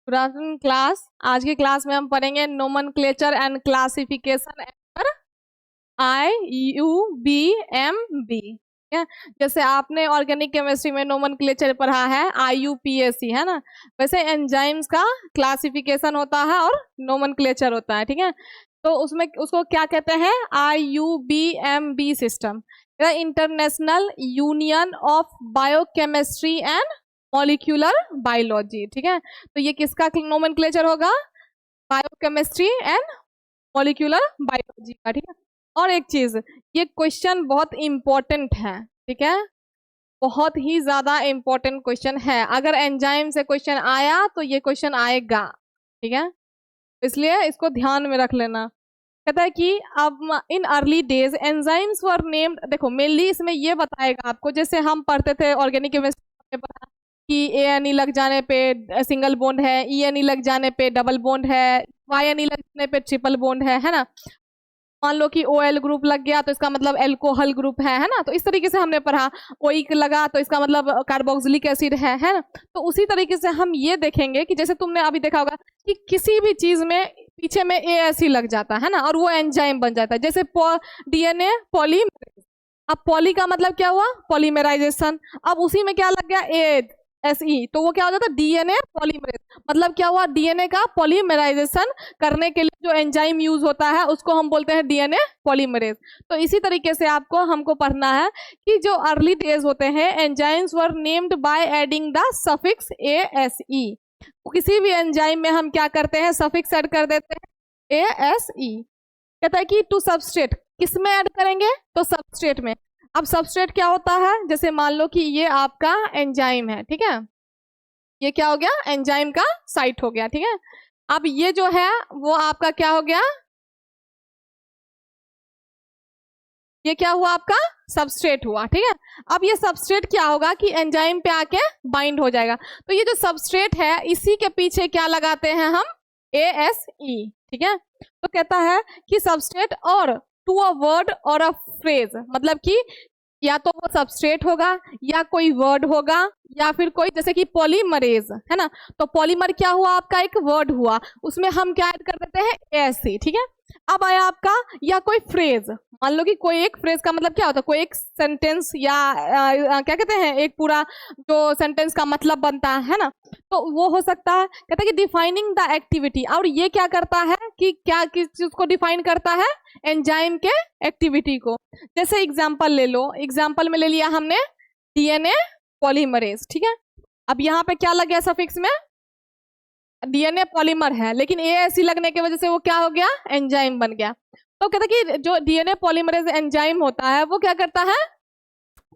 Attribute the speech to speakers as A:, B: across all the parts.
A: Good afternoon class. आज की class में हम पढ़ेंगे नोमेनक्लेचर एंड क्लासिफिकेशन IUBMB। जैसे आपने ऑर्गेनिक केमिस्ट्री में नोमेनक्लेचर पढ़ा है IUPAC, है ना, वैसे एंजाइम्स का क्लासिफिकेशन होता है और नोमेनक्लेचर होता है। ठीक है, तो उसमें उसको क्या कहते हैं? IUBMB system, international union of biochemistry and molecular biology. ठीक है, तो ये किसका नोमेनक्लेचर होगा? बायोकेमिस्ट्री एंड मॉलिक्यूलर बायोलॉजी का। ठीक है, और एक चीज, ये क्वेश्चन बहुत इंपॉर्टेंट है। ठीक है, बहुत ही ज्यादा इंपॉर्टेंट क्वेश्चन है। अगर एंजाइम से क्वेश्चन आया तो ये क्वेश्चन आएगा। ठीक है, इसलिए इसको ध्यान में रख लेना। कहता है कि अब in early days enzymes were named. देखो मेनली इसमें ये बताएगा आपको, जैसे हम पढ़ते थे ऑर्गेनिक केमिस्ट्री में कि ANE लग जाने पे सिंगल बॉन्ड है, ENE लग जाने पे डबल बॉन्ड है, YNE लग जाने पे ट्रिपल बॉन्ड है ना। मान लो कि OL ग्रुप लग गया तो इसका मतलब एल्कोहल ग्रुप है ना। तो इस तरीके से हमने पढ़ा। OIC लगा तो इसका मतलब कार्बोक्सिलिक एसिड है ना। तो उसी तरीके से हम ये देखेंगे कि जैसे तुमने अभी देखा होगा कि किसी भी चीज में पीछे में ASE लग जाता है ना, और वो एंजाइम बन जाता है। जैसे DNA पॉलीमरेज। अब पॉली का मतलब क्या हुआ? पॉलीमराइजेशन। अब उसी में क्या लग गया? SE, तो वो क्या हो जाता है? DNA polymerase. मतलब क्या हुआ? DNA का पॉलीमराइजेशन करने के लिए जो एंजाइम यूज होता है उसको हम बोलते हैं DNA पॉलीमरेज। तो इसी तरीके से आपको हमको पढ़ना है कि जो अर्ली डेज होते हैं enzymes were named by adding the suffix ASE। किसी भी एंजाइम में हम क्या करते हैं? सफिक्स ऐड कर देते हैं ASE। कहता है कि टू सबस्ट्रेट, किस में ऐड करेंगे? तो सबस्ट्रेट में। अब सबस्ट्रेट क्या होता है? जैसे मान लो कि ये आपका एंजाइम है। ठीक है, ये क्या हो गया? एंजाइम का साइट हो गया। ठीक है, अब ये जो है वो आपका क्या हो गया? ये क्या हुआ? आपका सबस्ट्रेट हुआ। ठीक है, अब ये सबस्ट्रेट क्या होगा कि एंजाइम पे आके बाइंड हो जाएगा। तो ये जो सबस्ट्रेट है इसी के पीछे क्या लगाते हैं हम? ASE। ठीक है, तो कहता है कि सबस्ट्रेट और टू अ वर्ड और अ फ्रेज, मतलब कि या तो वो सबस्ट्रेट होगा या कोई वर्ड होगा या फिर कोई, जैसे कि पॉलीमरेज है ना। तो पॉलीमर क्या हुआ? आपका एक वर्ड हुआ, उसमें हम क्या ऐड कर देते हैं? ASE। ठीक है, अब आया आपका या कोई फ्रेज। मान लो कि कोई एक फ्रेज का मतलब क्या होता है? कोई एक सेंटेंस या क्या कहते हैं, एक पूरा जो सेंटेंस का मतलब बनता है ना, तो वो हो सकता है। कहता है कि डिफाइनिंग द एक्टिविटी, और ये क्या करता है कि क्या किस चीज को डिफाइन करता है? एंजाइम के एक्टिविटी को। जैसे एग्जाम्पल ले लो, एग्जाम्पल में ले लिया हमने DNA पॉलीमरेज। ठीक है, अब यहाँ पे क्या लग गया सफिक्स में? DNA पॉलीमर है, लेकिन ASE लगने की वजह से वो क्या हो गया? एंजाइम बन गया। तो कहता है कि जो DNA पॉलीमरेज एंजाइम होता है वो क्या करता है?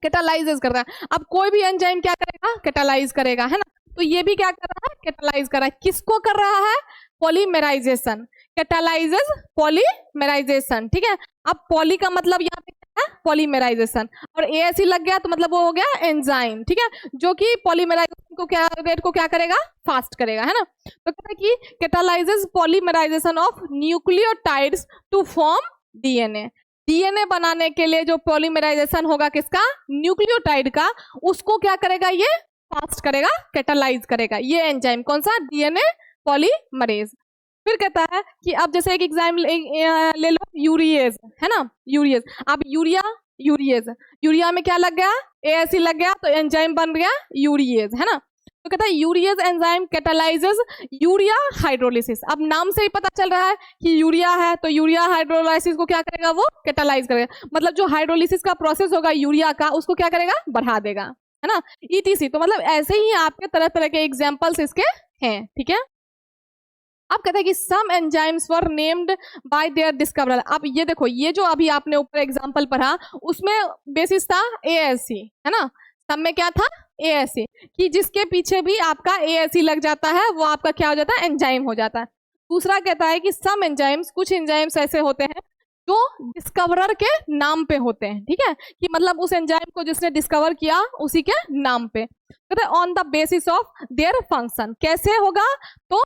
A: कैटालाइज करता है। अब कोई भी एंजाइम क्या करेगा? कैटालाइज करेगा, है ना। तो ये भी क्या कर रहा है? कैटालाइज कर रहा है। किसको कर रहा है? पॉलीमराइजेशन। कैटालाइजेस पॉलीमराइजेशन। ठीक है, अब पॉली का मतलब यहाँ पे क्या है? पॉलीमराइजेशन, और ASE लग गया तो मतलब वो हो गया एंजाइम। ठीक है, जो कि पॉलीमराइजेशन को क्या, रेट को क्या करेगा? फास्ट करेगा, है ना। तो कहता है कि catalyses polymerisation of nucleotides to form DNA बनाने के लिए जो पॉलीमराइजेशन होगा किसका? न्यूक्लियोटाइड का, उसको क्या करेगा? ये फास्ट करेगा, कैटालाइज करेगा ये एंजाइम। कौन सा? DNA polymerase. फिर कहता है कि अब जैसे एक एग्जाम ले लो, यूरिएज, है ना, यूरिएज। अब यूरिएज, यूरिया में क्या लग गया? ASE लग गया तो एंजाइम बन गया यूरिएज, है ना। तो कहता है यूरिएज एंजाइम कैटालाइजेस यूरिया हाइड्रोलिसिस। अब नाम से ही पता चल रहा है कि यूरिया है, तो यूरिया हाइड्रोलाइसिस को क्या करेगा? वो कैटालाइज करेगा। मतलब जो हाइड्रोलिसिस का प्रोसेस होगा यूरिया का, उसको क्या करेगा? बढ़ा देगा, है ना, ETC। तो मतलब ऐसे ही आपके तरह तरह के एग्जाम्पल्स इसके हैं। ठीक है, अब कहते हैं कि some enzymes were named by their discoverer. अब ये देखो, ये जो अभी आपने ऊपर एग्जांपल पढ़ा उसमें बेसिस था ASE, है ना। सब में क्या था? ASE, कि जिसके पीछे भी आपका ASE लग जाता है वो आपका क्या हो जाता है? एंजाइम हो जाता है। दूसरा कहता है कि सम एंजाइम्स, कुछ एंजाइम्स ऐसे होते हैं जो डिस्कवरर के नाम पे होते हैं। ठीक है, कि मतलब उस एंजाइम को जिसने डिस्कवर किया उसी के नाम पे। कहते हैं on the basis of their function. कैसे होगा? तो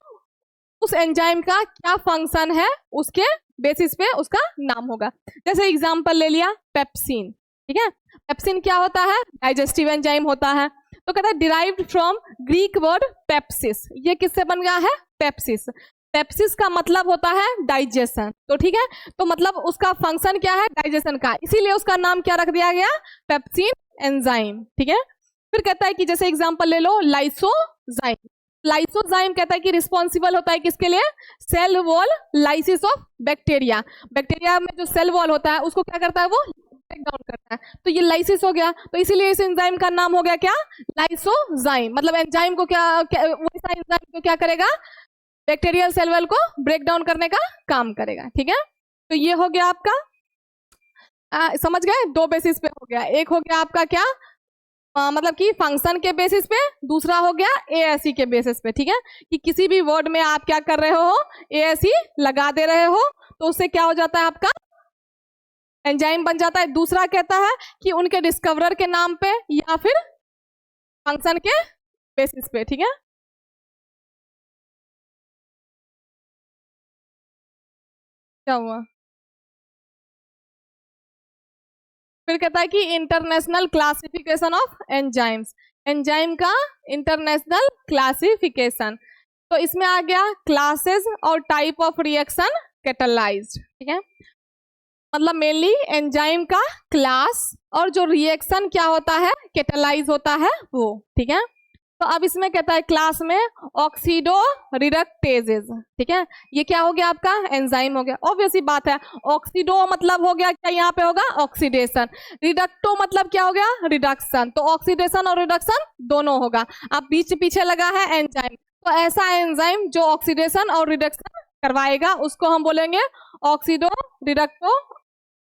A: उस एंजाइम का क्या फंक्शन है उसके बेसिस पे उसका नाम होगा। जैसे एग्जांपल ले लिया पेप्सिन। ठीक है। पेप्सिन क्या होता है? डाइजेस्टिव एंजाइम होता है। तो कहता है डिराइव्ड फ्रॉम ग्रीक वर्ड पेप्सिस, ये किससे बन गया है? पेप्सिस। पेप्सिस का मतलब होता है डाइजेशन, तो ठीक है, तो मतलब उसका फंक्शन क्या है? डाइजेशन का, इसीलिए उसका नाम क्या रख दिया गया? पेप्सिन एंजाइम, ठीक है। फिर कहता है कि जैसे एग्जांपल ले लो, लाइसोजाइम। लाइसोजाइम कहता है कि रिस्पॉन्सिबल होता है किसके लिए? Cell wall lysis of bacteria. Bacteria में जो सेल वॉल होता है उसको क्या करता है? वो ब्रेक डाउन करता है, तो ये लाइसिस हो गया, तो इसीलिए इस एंजाइम का नाम हो गया क्या? लाइसोजाइम। मतलब एंजाइम को वैसा एंजाइम को क्या करेगा? बैक्टीरियल सेल वॉल को ब्रेक डाउन करने का काम करेगा, ठीक है। तो ये हो गया आपका समझ गए? दो बेसिस पे हो गया, एक हो गया आपका क्या मतलब कि फंक्शन के बेसिस पे, दूसरा हो गया एएसई के बेसिस पे, ठीक है, कि किसी भी वर्ड में आप क्या कर रहे हो? एएसई लगा दे रहे हो, तो उससे क्या हो जाता है? आपका एंजाइम बन जाता है। दूसरा कहता है कि उनके डिस्कवरर के नाम पे या फिर फंक्शन के बेसिस पे, ठीक है। क्या हुआ? फिर कहता है कि international classification of enzymes, enzyme का इंटरनेशनल क्लासिफिकेशन। तो इसमें आ गया क्लासेस और टाइप ऑफ रिएक्शन कैटालाइज्ड, ठीक है। मतलब मेनली एंजाइम का क्लास और जो रिएक्शन क्या होता है? कैटालाइज होता है वो, ठीक है। तो अब इसमें कहता है क्लास में ऑक्सीडो रिडक्टेजेस, ठीक है, ये क्या हो गया? आपका एंजाइम हो गया। ऑब्वियसली बात है, ऑक्सीडो मतलब हो गया क्या? यहाँ पे होगा ऑक्सीडेशन। रिडक्टो मतलब क्या हो गया? रिडक्शन। तो ऑक्सीडेशन और रिडक्शन दोनों होगा। अब बीच पीछे लगा है एंजाइम, तो ऐसा एंजाइम जो ऑक्सीडेशन और रिडक्शन करवाएगा उसको हम बोलेंगे ऑक्सीडो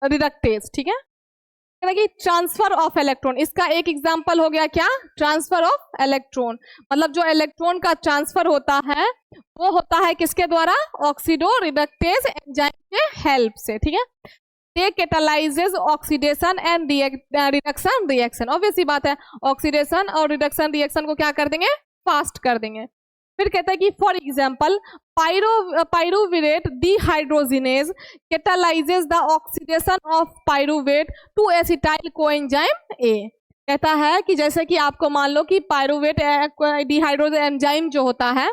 A: रिडक्टेज, ठीक है। कि ट्रांसफर ऑफ इलेक्ट्रॉन, इसका एक एग्जांपल हो गया क्या? Transfer of electron. मतलब जो इलेक्ट्रॉन का ट्रांसफर होता है वो होता है किसके द्वारा? ऑक्सीडो रिडक्टेज एंजाइम के हेल्प से, ठीक है। They catalyses oxidation and reduction reaction. Obviously बात है, ऑक्सीडेशन और रिडक्शन रिएक्शन को क्या कर देंगे? फास्ट कर देंगे। फिर कहता है कि for example pyruvate dehydrogenase catalyses the oxidation of pyruvate to acetyl coenzyme A. कहता है कि जैसे कि आपको मान लो कि पायरुवेट डिहाइड्रोज एंजाइम जो होता है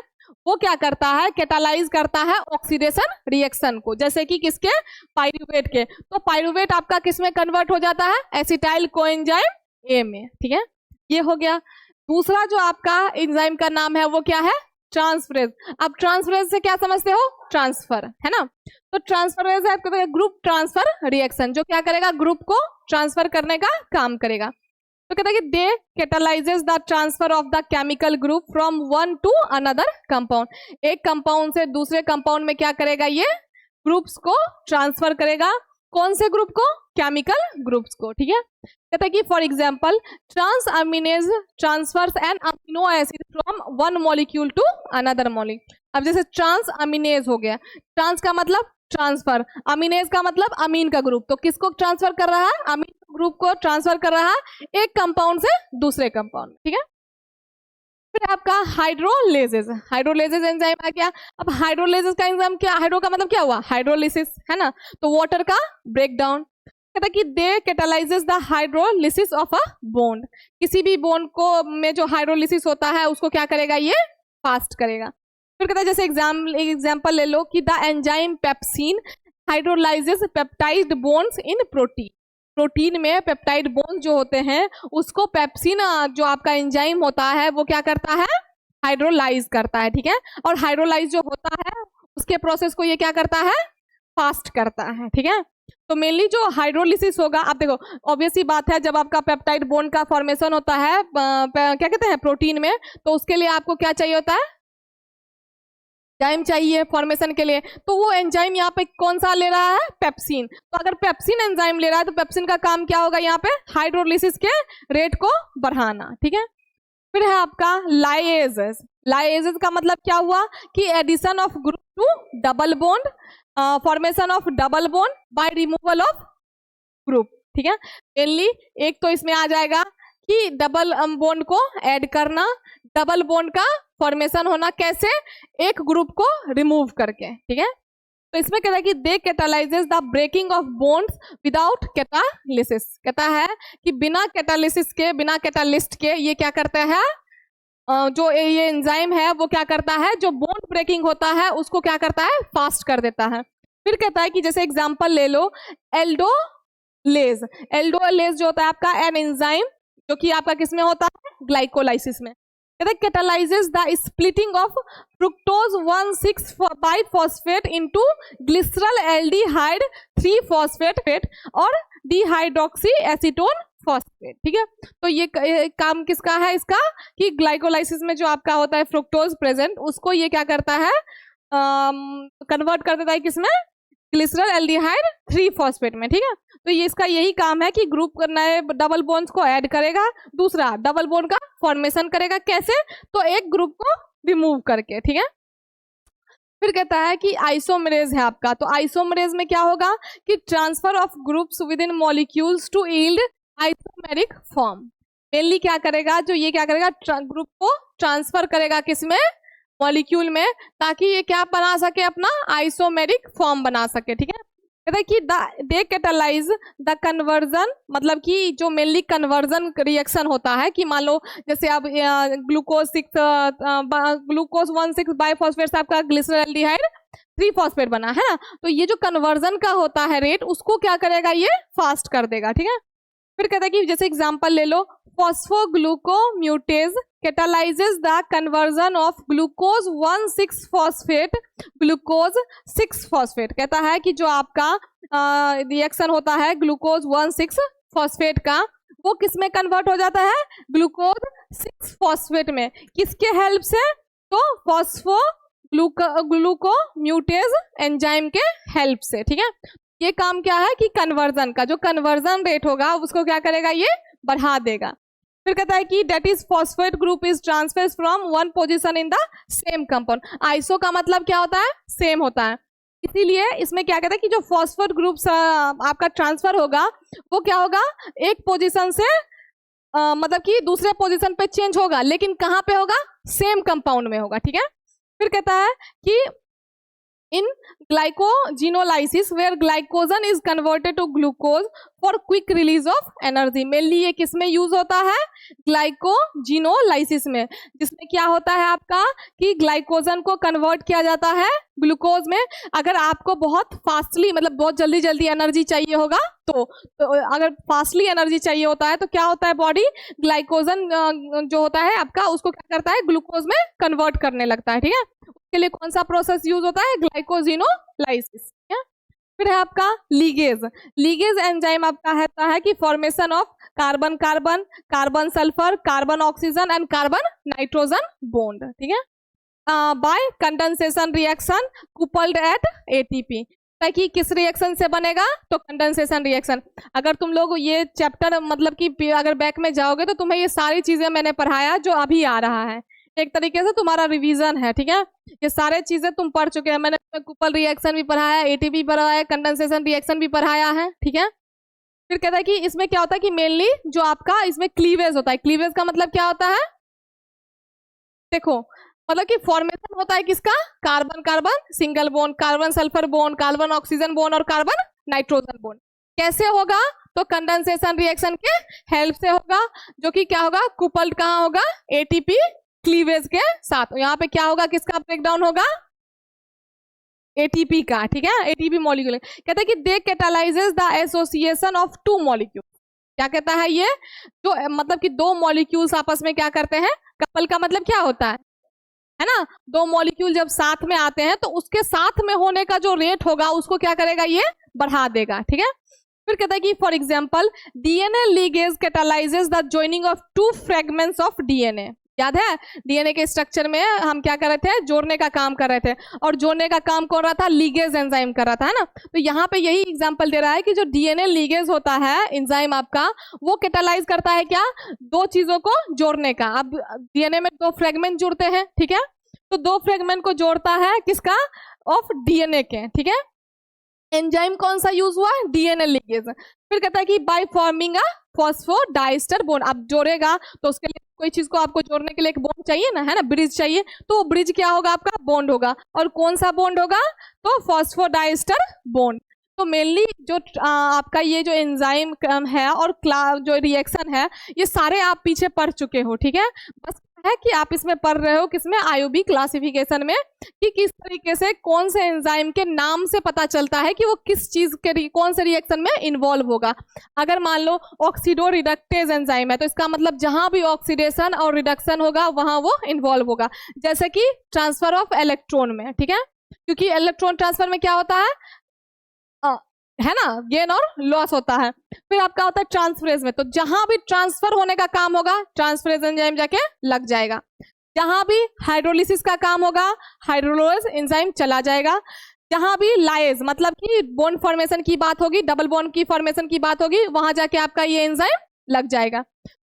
A: वो क्या करता है? कैटालाइज करता है ऑक्सीडेशन रिएक्शन को, जैसे कि किसके? पायरुवेट के। तो पायरुवेट आपका किस में कन्वर्ट हो जाता है? एसिटाइल कोएंजाइम ए में, ठीक है। ये हो गया। दूसरा जो आपका एंजाइम का नाम है वो क्या है? ट्रांसफरेज। अब ट्रांसफरेज से क्या समझते हो? ट्रांसफर, है ना। तो ट्रांसफरेज है ग्रुप ट्रांसफर रिएक्शन, जो क्या करेगा? ग्रुप को ट्रांसफर करने का काम करेगा। तो कहता है कि they catalyses the transfer of the chemical group from one to another compound. एक कंपाउंड से दूसरे कंपाउंड में क्या करेगा? ये ग्रुप्स को ट्रांसफर करेगा। कौन से ग्रुप को? केमिकल ग्रुप्स को, ठीक है। कहता है कि for example transaminase transfers an amino acid from one molecule to another molecule. अब जैसे ट्रांस अमीनेज हो गया, ट्रांस का मतलब ट्रांसफर, अमीनेज का मतलब अमीन का ग्रुप, तो किसको ट्रांसफर कर रहा है? अमीन ग्रुप को ट्रांसफर कर रहा है एक कंपाउंड से दूसरे कंपाउंड, ठीक है। फिर आपका हाइड्रोलेजेस, हाइड्रोलेजेस एंजाइम आ गया। अब हाइड्रोलेजेस का एंजाइम क्या? हाइड्रो का मतलब क्या हुआ? हाइड्रोलिसिस, है ना। तो वाटर का ब्रेकडाउन। कहता है कि they catalyses the hydrolysis of a bond. किसी भी बॉन्ड को में जो हाइड्रोलिसिस होता है उसको क्या करेगा? ये फास्ट करेगा। फिर कहता है जैसे एग्जाम्पल ले लो कि the enzyme pepsin hydrolyses peptide bonds in protein. Protein में पेप्टाइड बॉन्ड जो होते हैं उसको पेप्सिन जो आपका एंजाइम होता है वो क्या करता है? हाइड्रोलाइज करता है, ठीक है। और हाइड्रोलाइज जो होता है उसके प्रोसेस को ये क्या करता है? फास्ट करता है, ठीक है। तो मेनली जो हाइड्रोलिसिस होगा, आप देखो ऑब्वियसली बात है, जब आपका पेप्टाइड बॉन्ड का फॉर्मेशन होता है क्या कहते हैं प्रोटीन में, तो उसके लिए आपको क्या चाहिए होता है? एंजाइम चाहिए फॉर्मेशन के लिए। तो वो एंजाइम यहाँ पे कौन सा ले रहा है? पेप्सिन। तो अगर पेप्सिन एंजाइम ले रहा है तो पेप्सिन का काम क्या होगा? यहाँ पे हाइड्रोलिसिस के रेट को बढ़ाना, ठीक है। फिर है आपका लाइएजेस। लाइएजेस का मतलब क्या हुआ? कि addition of group to double bond, formation of double bond by removal of group, ठीक है। मेनली एक तो इसमें आ जाएगा कि डबल बॉन्ड को ऐड करना, डबल बॉन्ड का फॉर्मेशन होना कैसे? एक ग्रुप को रिमूव करके, ठीक है। तो इसमें कहता है कि they catalyses the breaking of bonds without catalysis. कहता है कि बिना कैटालिसिस के, बिना कैटालिस्ट के ये क्या करता है, जो ये एंजाइम है वो क्या करता है, जो बॉन्ड ब्रेकिंग होता है उसको क्या करता है, फास्ट कर देता है। फिर कहता है कि जैसे एग्जांपल ले लो एल्डोलेज। एल्डोलेज जो होता है आपका एन एंजाइम, जो कि आपका किसमें होता है, ग्लाइकोलाइसिस में। कहते हैं catalyses the splitting of fructose 1,6-बाइफॉस्फेट इनटू ग्लिसरल एल्डिहाइड 3-फॉस्फेट और डिहाइड्रोक्सी एसीटोन फॉस्फेट। ठीक है, तो ये काम किसका है इसका, कि ग्लाइकोलाइसिस में जो आपका होता है फ्रुक्टोज प्रेजेंट, उसको ये क्या करता है, कन्वर्ट कर देता है किसमें, ग्लिसरल एल्डिहाइड 3-फॉस्फेट में। ठीक है, तो ये इसका यही काम है कि ग्रुप नए डबल बॉन्ड्स को ऐड करेगा, दूसरा डबल बॉन्ड का फॉर्मेशन करेगा। कैसे, तो एक ग्रुप को रिमूव करके। ठीक है, फिर कहता है कि आइसोमरेज है आपका, तो आइसोमरेज में क्या होगा कि transfer of groups within molecules to yield isomeric form. Mainly क्या करेगा, जो ये क्या करेगा, ग्रुप को ट्रांसफर करेगा किसमें, मॉलिक्यूल में, ताकि ये क्या बना सके, अपना आइसोमेरिक फॉर्म बना सके। ठीक है, कहते हैं कि दे कैटालाइज द कन्वर्जन, मतलब कि जो मेनली कन्वर्जन रिएक्शन होता है, कि मान लो जैसे अब ग्लूकोज 1,6-बाइफॉस्फेट से आपका ग्लिसरल एल्डिहाइड 3-फॉस्फेट बना है ना, तो ये जो कन्वर्जन का होता है रेट, उसको क्या करेगा, ये फास्ट कर देगा। ठीक है, फिर कहता है कि जैसे एग्जांपल ले लो phosphoglucomutase catalyses the conversion of glucose 1,6-फॉस्फेट ग्लूकोज 6-फॉस्फेट। कहता है कि जो आपका रिएक्शन होता है ग्लूकोज 1,6-फॉस्फेट का, वो किस में कन्वर्ट हो जाता है, ग्लूकोज 6-फॉस्फेट में। किसके हेल्प से, तो फॉस्फोग्लूकोम्यूटेज एंजाइम के हेल्प से। ठीक है, ये काम क्या है कि कन्वर्जन का, जो कन्वर्जन रेट होगा उसको क्या करेगा, ये बढ़ा देगा। फिर कहता है कि that is phosphate group is transfer from one position in the same compound. Iso का मतलब क्या होता है, सेम होता है, इसीलिए इसमें क्या कहता है कि जो फॉस्फेट ग्रुप आपका ट्रांसफर होगा वो क्या होगा, एक पोजीशन से मतलब कि दूसरे पोजीशन पे चेंज होगा, लेकिन कहाँ पे होगा, सेम कंपाउंड में होगा। ठीक है, फिर कहता है कि in glycogenolysis where glycogen is converted to glucose for quick release of energy। Mainly ये किसमें यूज होता है, ग्लाइकोजिनोलाइसिस में, जिसमें क्या होता है आपका कि ग्लाइकोजन को कन्वर्ट किया जाता है ग्लूकोज में। अगर आपको बहुत फास्टली, मतलब बहुत जल्दी जल्दी एनर्जी चाहिए होगा, तो अगर फास्टली एनर्जी चाहिए होता है तो क्या होता है, बॉडी ग्लाइकोजन जो होता है आपका, उसको क्या करता है, ग्लूकोज में कन्वर्ट करने लगता है। ठीक है, के लिए कौन सा प्रोसेस यूज होता है, ग्लाइकोजिनोलाइसिस। फिर है आपका लीगेज। लीगेज एंजाइम आपका है कि formation of carbon carbon, carbon sulphur, carbon oxygen and carbon nitrogen bond. ठीक है, by condensation reaction coupled at ATP. ताकि किस रिएक्शन से बनेगा, तो कंडेंसेशन रिएक्शन। अगर तुम लोग ये चैप्टर मतलब कि अगर बैक में जाओगे तो तुम्हें ये सारी चीजें मैंने पढ़ाया जो अभी आ रहा है, एक तरीके से तुम्हारा रिवीजन है। ठीक है, ये सारे चीजें तुम पढ़ चुके हैं, मैंने कुपल रिएक्शन भी पढ़ाया, एटीपी पढ़ाया, कंडेंसेशन रिएक्शन भी पढ़ाया है। ठीक है, फिर कहता है कि इसमें क्या होता है कि मेनली जो आपका इसमें क्लीवेज होता है। क्लीवेज का मतलब क्या होता है, देखो मतलब कि फॉर्मेशन होता है किसका, carbon carbon single bond, carbon sulphur bond, carbon oxygen bond और कार्बन नाइट्रोजन बॉन्ड। कैसे होगा, तो कंडेंसेशन रिएक्शन के हेल्प से होगा, जो कि क्या होगा, कुपल्ड कहाँ होगा, एटीपी क्लीवेज के साथ। यहाँ पे क्या होगा, किसका ब्रेकडाउन होगा, एटीपी का। ठीक है, एटीपी मॉलिक्यूल। कहता है कि they catalyses the association of two molecule. क्या कहता है ये, जो मतलब कि दो मॉलिक्यूल्स आपस में क्या करते हैं, कपल का मतलब क्या होता है ना, दो मॉलिक्यूल जब साथ में आते हैं तो उसके साथ में होने का जो रेट होगा उसको क्या करेगा, ये बढ़ा देगा। ठीक है, फिर कहता है कि for example DNA ligase catalyses the joining of two fragments of DNA. याद है, डीएनए के स्ट्रक्चर में हम क्या कर रहे थे, जोड़ने का काम कर रहे थे, और जोड़ने का काम कौन रहा था, लीगेज एंजाइम कर रहा था, है ना। तो यहाँ पे यही एग्जांपल दे रहा है कि जो डीएनए लीगेज होता है एंजाइम आपका, वो कैटालाइज करता है क्या, दो चीजों को जोड़ने का। अब डीएनए में दो फ्रेगमेंट जुड़ते हैं, ठीक है, तो दो फ्रेगमेंट को जोड़ता है किसका, ऑफ डीएनए के। ठीक है, एंजाइम कौन सा यूज हुआ, डीएनए लीगेज। फिर कहता है कि by forming a phosphodiester bond, अब जोड़ेगा तो उसके लिए कोई चीज को आपको जोड़ने के लिए एक बॉन्ड चाहिए ना, है ना, ब्रिज चाहिए, तो वो ब्रिज क्या होगा आपका, बॉन्ड होगा। और कौन सा बॉन्ड होगा, तो फॉस्फोडाइस्टर बॉन्ड। तो मेनली जो आपका ये जो एंजाइम है और जो रिएक्शन है, ये सारे आप पीछे पढ़ चुके हो, ठीक है। बस है कि आप इसमें पढ़ रहे हो किसमें, आईयूबी क्लासिफिकेशन में, कि किस तरीके से कौन से एंजाइम के नाम से पता चलता है कि वो किस चीज के कौन से रिएक्शन में इन्वॉल्व होगा। अगर मान लो ऑक्सीडो रिडक्टेज एंजाइम है, तो इसका मतलब जहां भी ऑक्सीडेशन और रिडक्शन होगा वहां वो इन्वॉल्व होगा। जैसे कि ट्रांसफर ऑफ इलेक्ट्रॉन में, ठीक है, क्योंकि इलेक्ट्रॉन ट्रांसफर में क्या होता है ना, गेन और लॉस होता है। फिर आपका होता है ट्रांसफरेज में, तो जहां भी ट्रांसफर होने का काम होगा ट्रांसफरेज एंजाइम जाके लग जाएगा। जहां भी हाइड्रोलिसिस का काम होगा हाइड्रोलोज एंजाइम चला जाएगा। जहां भी लाइज मतलब कि बॉन्ड फॉर्मेशन की बात होगी, डबल बॉन्ड की फॉर्मेशन की बात होगी, वहां जाके आपका ये एंजाइम लग जाएगा।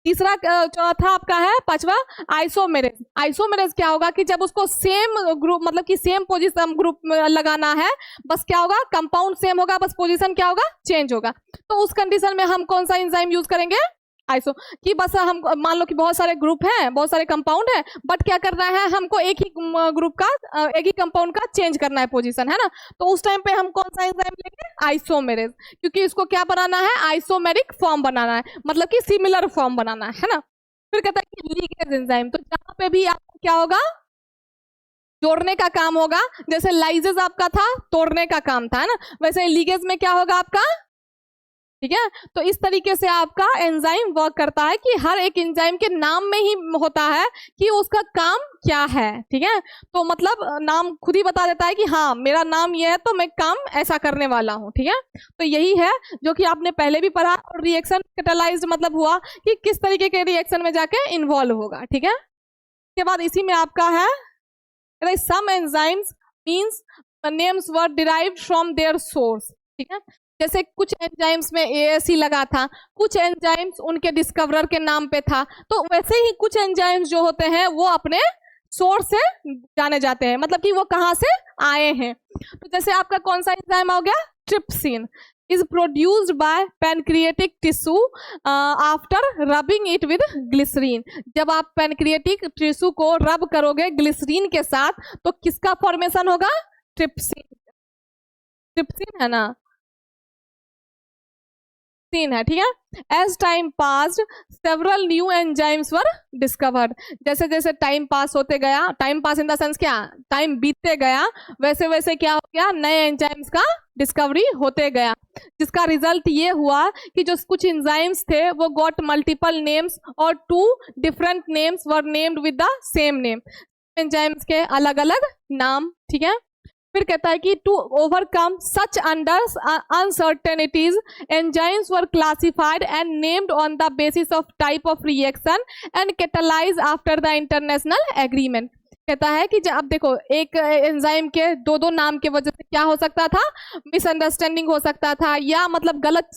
A: तीसरा चौथा आपका है पांचवा आइसोमेरेज। आइसोमेरेज क्या होगा कि जब उसको सेम ग्रुप मतलब कि सेम पोजीशन ग्रुप में लगाना है, बस क्या होगा, कंपाउंड सेम होगा, बस पोजीशन क्या होगा, चेंज होगा। तो उस कंडीशन में हम कौन सा एंजाइम यूज करेंगे, आइसो, कि बस हम मान लो कि बहुत सारे ग्रुप हैं, बहुत सारे कंपाउंड है, बट क्या करना है हमको, एक ही ग्रुप का एक ही कंपाउंड का चेंज करना है पोजीशन, है ना। तो उस टाइम पे हम कौन सा एंजाइम लेंगे, आइसोमेरेज, क्योंकि इसको क्या बनाना है, आइसोमेरिक फॉर्म बनाना है, मतलब कि सिमिलर फॉर्म बनाना है ना। फिर कहता है कि लीगेज एंजाइम, तो जहां पे भी आपको क्या होगा, जोड़ने का काम होगा। जैसे लाइजेज आपका था, तोड़ने का काम था, है ना, वैसे लीगेज में क्या होगा आपका, ठीक है। तो इस तरीके से आपका एंजाइम वर्क करता है कि हर एक एंजाइम के नाम में ही होता है कि उसका काम क्या है, ठीक है। तो मतलब नाम खुद ही बता देता है कि हाँ मेरा नाम ये है तो मैं काम ऐसा करने वाला हूँ, ठीक है। तो यही है जो कि आपने पहले भी पढ़ा। और रिएक्शन कैटालाइज्ड मतलब हुआ कि किस तरीके के रिएक्शन में जाके इन्वॉल्व होगा, ठीक है। उसके बाद इसी में आपका है some enzymes means names were derived from their source, ठीक है। जैसे कुछ एंजाइम्स में एएसई लगा था, कुछ एंजाइम्स उनके डिस्कवरर के नाम पे था, तो वैसे ही कुछ एंजाइम्स जो होते हैं वो अपने सोर्स से जाने जाते हैं, मतलब कि वो कहाँ से आए हैं। तो जैसे आपका कौन सा एंजाइम हो गया, trypsin is produced by pancreatic tissue after rubbing it with glycerine. जब आप पैनक्रिएटिक टिश्यू को रब करोगे ग्लिसरीन के साथ तो किसका फॉर्मेशन होगा, ट्रिप्सिन। ट्रिप्सिन है ना, सीन है, ठीक है। As time passed several new enzymes were discovered. जैसे जैसे टाइम पास होते गया, time pass in the sense क्या, टाइम बीतते गया, वैसे वैसे क्या हो गया, नए एंजाइम्स का डिस्कवरी होते गया, जिसका रिजल्ट ये हुआ कि जो कुछ एंजाइम्स थे वो गॉट मल्टीपल नेम्स और 2 different names were named with the same name. Enzymes के अलग अलग नाम, ठीक है। फिर कहता है कि to overcome such uncertainties enzymes were classified and named on the basis of type of reaction and catalyse after the international agreement. कहता है कि अब देखो एक एंजाइम के 2-2 नाम के वजह से क्या हो सकता था, मिसअंडरस्टैंडिंग हो सकता था, या मतलब गलत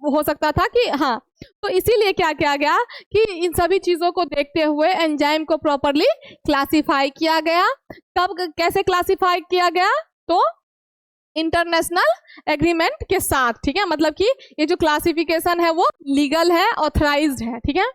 A: हो सकता था कि हाँ। तो इसीलिए क्या किया गया कि इन सभी चीजों को देखते हुए एंजाइम को प्रॉपरली क्लासिफाई किया गया। कब कैसे क्लासिफाई किया गया, तो इंटरनेशनल एग्रीमेंट के साथ, ठीक है। मतलब कि ये जो क्लासिफिकेशन है वो लीगल है, ऑथराइज्ड है, ठीक है।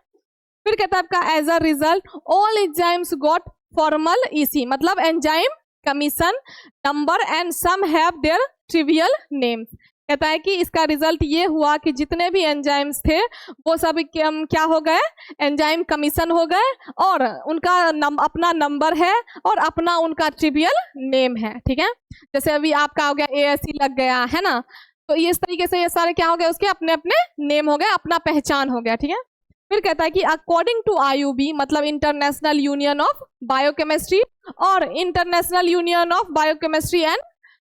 A: फिर कहता है आपका as a result all enzymes got formal EC, मतलब enzyme commission number and some have their trivial names. कहता है कि इसका रिजल्ट ये हुआ कि जितने भी एंजाइम्स थे वो सब क्या हो गए, एंजाइम कमीशन हो गए, और उनका अपना नंबर है और अपना उनका ट्रिवियल नेम है, ठीक है। जैसे अभी आपका हो गया एएसई लग गया, है ना, तो ये इस तरीके से ये सारे क्या हो गए, उसके अपने अपने नेम हो गए, अपना पहचान हो गया, ठीक है। फिर कहता है कि अकॉर्डिंग टू आईयूबी मतलब इंटरनेशनल यूनियन ऑफ बायोकेमिस्ट्री और international union of biochemistry and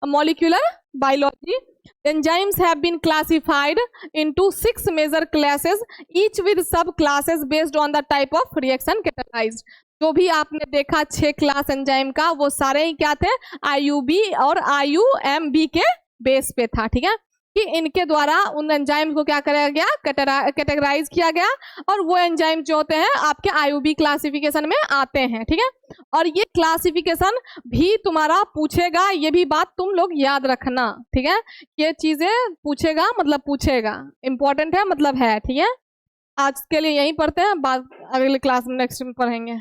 A: molecular biology, enzymes have been classified into 6 major classes each with sub classes based on the type of reaction catalyzed। जो भी आपने देखा 6 class enzyme का वो सारे ही क्या थे, आईयूबी और आईयूएमबी के बेस पे था, ठीक है। कि इनके द्वारा उन एंजाइम को क्या कराया गया, कैटेगराइज किया गया, और वो एंजाइम जो होते हैं आपके आईयूबी क्लासिफिकेशन में आते हैं, ठीक है। और ये क्लासिफिकेशन भी तुम्हारा पूछेगा, ये भी बात तुम लोग याद रखना, ठीक है। ये चीजें पूछेगा मतलब पूछेगा, इंपॉर्टेंट है मतलब है, ठीक है। आज के लिए यहीं पढ़ते हैं, बाद अगले क्लास में नेक्स्ट में पढ़ेंगे।